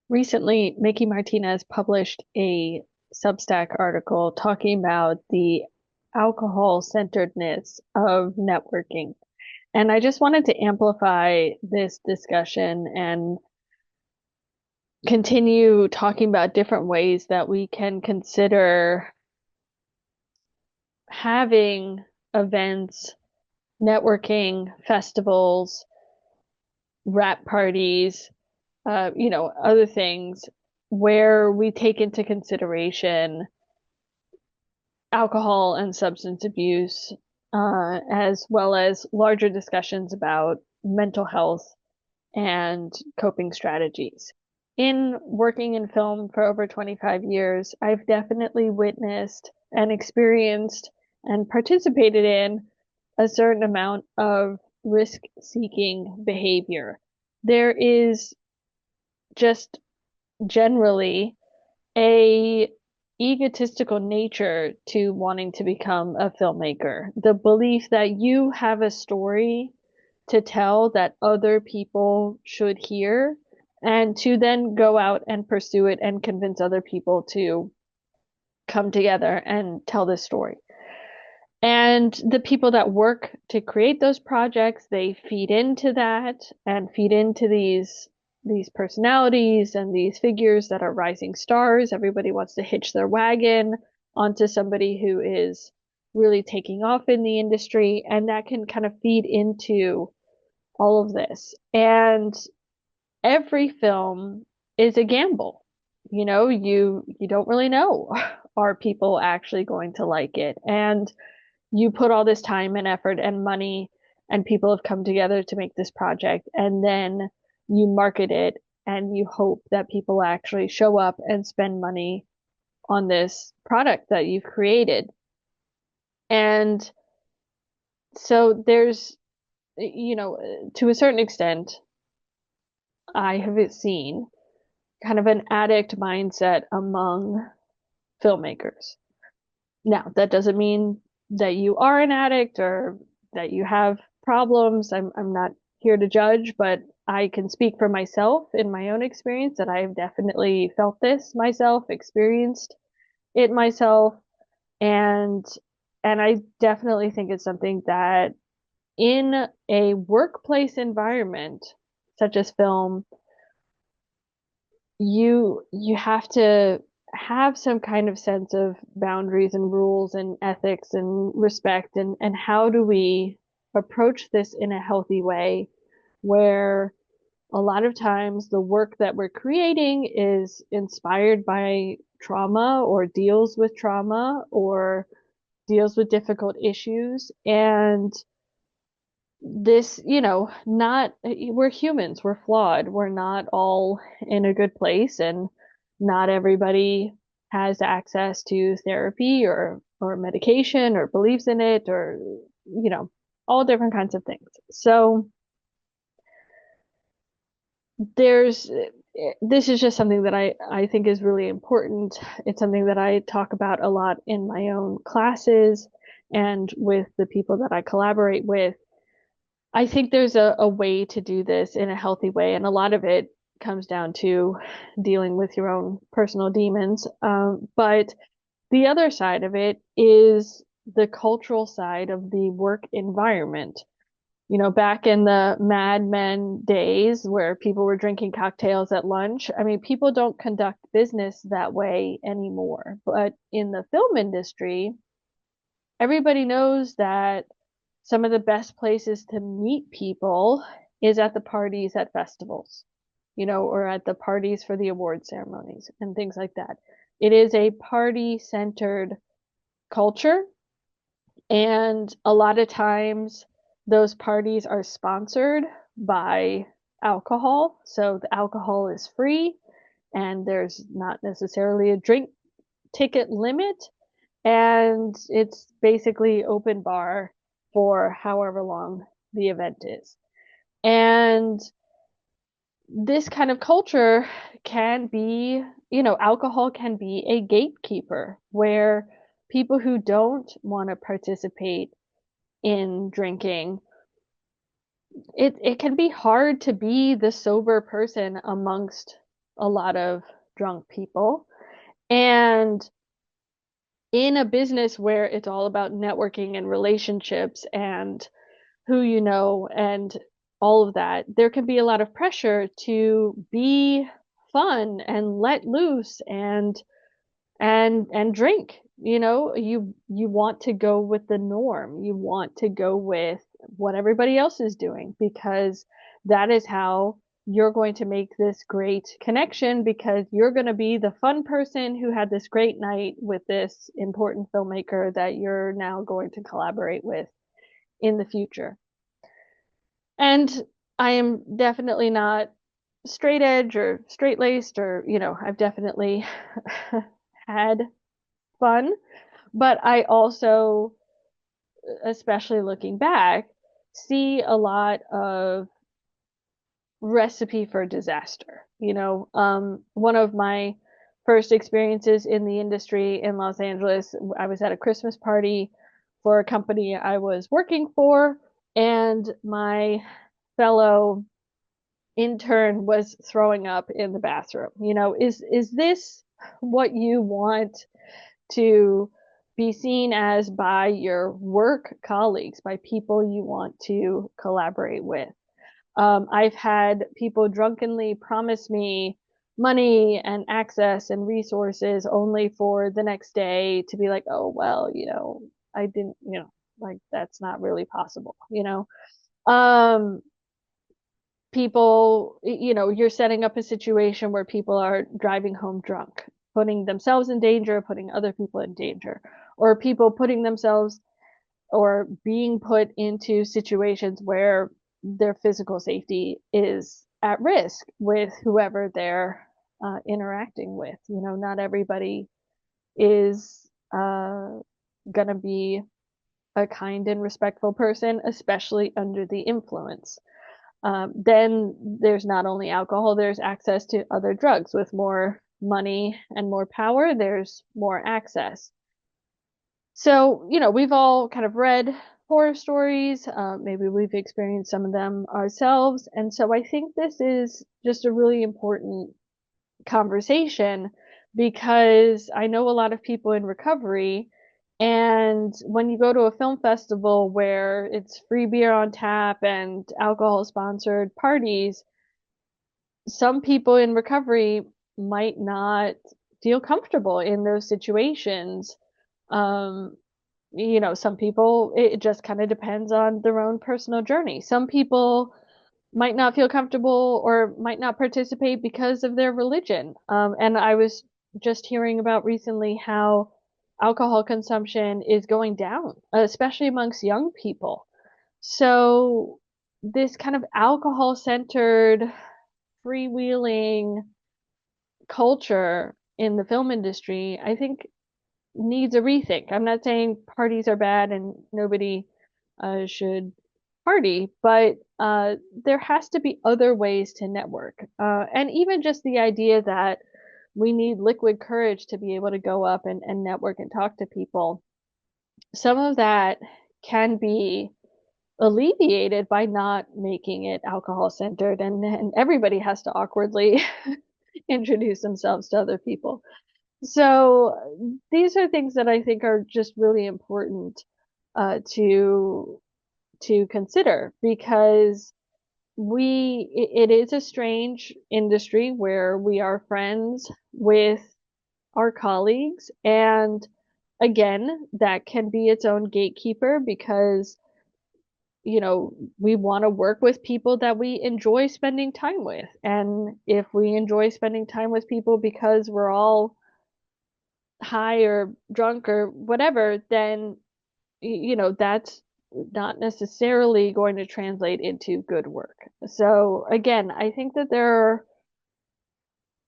Recently, Mickey Martinez published a Substack article talking about the alcohol centeredness of networking. And I just wanted to amplify this discussion and continue talking about different ways that we can consider having events, networking, festivals, wrap parties, other things where we take into consideration alcohol and substance abuse, as well as larger discussions about mental health and coping strategies. In working in film for over 25 years, I've definitely witnessed and experienced and participated in a certain amount of risk-seeking behavior. There is just generally a egotistical nature to wanting to become a filmmaker. The belief that you have a story to tell that other people should hear, and to then go out and pursue it and convince other people to come together and tell this story. And the people that work to create those projects, they feed into that and feed into these personalities and these figures that are rising stars. Everybody wants to hitch their wagon onto somebody who is really taking off in the industry, and that can kind of feed into all of this. And every film is a gamble. You don't really know, are people actually going to like it? And you put all this time and effort and money, and people have come together to make this project, and then you market it and you hope that people actually show up and spend money on this product that you've created. And so to a certain extent, I have seen kind of an addict mindset among filmmakers. Now, that doesn't mean that you are an addict or that you have problems. I'm not here to judge, but I can speak for myself in my own experience that I've definitely felt this myself, experienced it myself, and I definitely think it's something that in a workplace environment such as film, you have to have some kind of sense of boundaries and rules and ethics and respect, and how do we approach this in a healthy way where a lot of times the work that we're creating is inspired by trauma or deals with trauma or deals with difficult issues. And this, not, we're humans, we're flawed, we're not all in a good place, and not everybody has access to therapy or medication or believes in it or, all different kinds of things. So there's this is just something that I think is really important. It's something that I talk about a lot in my own classes and with the people that I collaborate with. I think there's a way to do this in a healthy way, and a lot of it comes down to dealing with your own personal demons. But the other side of it is the cultural side of the work environment. Back in the Mad Men days where people were drinking cocktails at lunch, I mean, people don't conduct business that way anymore. But in the film industry, everybody knows that some of the best places to meet people is at the parties at festivals, or at the parties for the award ceremonies and things like that. It is a party centered culture. And a lot of times those parties are sponsored by alcohol. So the alcohol is free and there's not necessarily a drink ticket limit. And it's basically open bar for however long the event is. And this kind of culture can be, alcohol can be a gatekeeper where people who don't want to participate in drinking, it can be hard to be the sober person amongst a lot of drunk people. And in a business where it's all about networking and relationships and who you know and all of that, there can be a lot of pressure to be fun and let loose and drink. You want to go with the norm. You want to go with what everybody else is doing because that is how you're going to make this great connection because you're going to be the fun person who had this great night with this important filmmaker that you're now going to collaborate with in the future. And I am definitely not straight edge or straight laced or, I've definitely had fun, but I also, especially looking back, see a lot of recipe for disaster. One of my first experiences in the industry in Los Angeles, I was at a Christmas party for a company I was working for, and my fellow intern was throwing up in the bathroom. Is this what you want to be seen as by your work colleagues, by people you want to collaborate with? I've had people drunkenly promise me money and access and resources only for the next day to be like, oh, well, I didn't, like that's not really possible, Um, people, you're setting up a situation where people are driving home drunk, putting themselves in danger, putting other people in danger, or people putting themselves or being put into situations where their physical safety is at risk with whoever they're interacting with. Not everybody is going to be a kind and respectful person, especially under the influence. Then there's not only alcohol, there's access to other drugs. With more money and more power, there's more access. So, we've all kind of read horror stories. Maybe we've experienced some of them ourselves. And so I think this is just a really important conversation because I know a lot of people in recovery. And when you go to a film festival where it's free beer on tap and alcohol sponsored parties, some people in recovery might not feel comfortable in those situations. Um, some people, it just kind of depends on their own personal journey. Some people might not feel comfortable or might not participate because of their religion. And I was just hearing about recently how alcohol consumption is going down, especially amongst young people. So this kind of alcohol centered, freewheeling culture in the film industry, I think needs a rethink. I'm not saying parties are bad and nobody should party, but there has to be other ways to network. And even just the idea that we need liquid courage to be able to go up and network and talk to people. Some of that can be alleviated by not making it alcohol centered and everybody has to awkwardly introduce themselves to other people. So these are things that I think are just really important to consider because it is a strange industry where we are friends with our colleagues, and again, that can be its own gatekeeper because we want to work with people that we enjoy spending time with, and if we enjoy spending time with people because we're all high or drunk or whatever, then that's not necessarily going to translate into good work. So again, I think that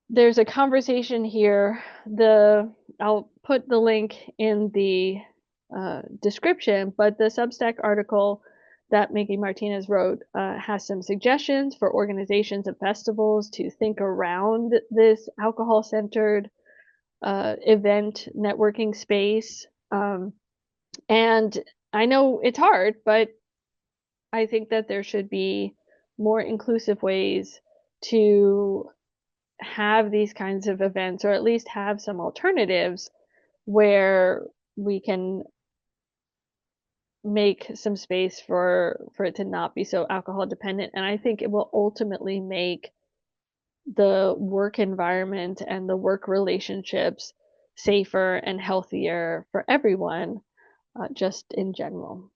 there's a conversation here. I'll put the link in the description, but the Substack article that Mickey Martinez wrote has some suggestions for organizations and festivals to think around this alcohol-centered event networking space. And I know it's hard, but I think that there should be more inclusive ways to have these kinds of events, or at least have some alternatives where we can make some space for it to not be so alcohol dependent. And I think it will ultimately make the work environment and the work relationships safer and healthier for everyone, just in general.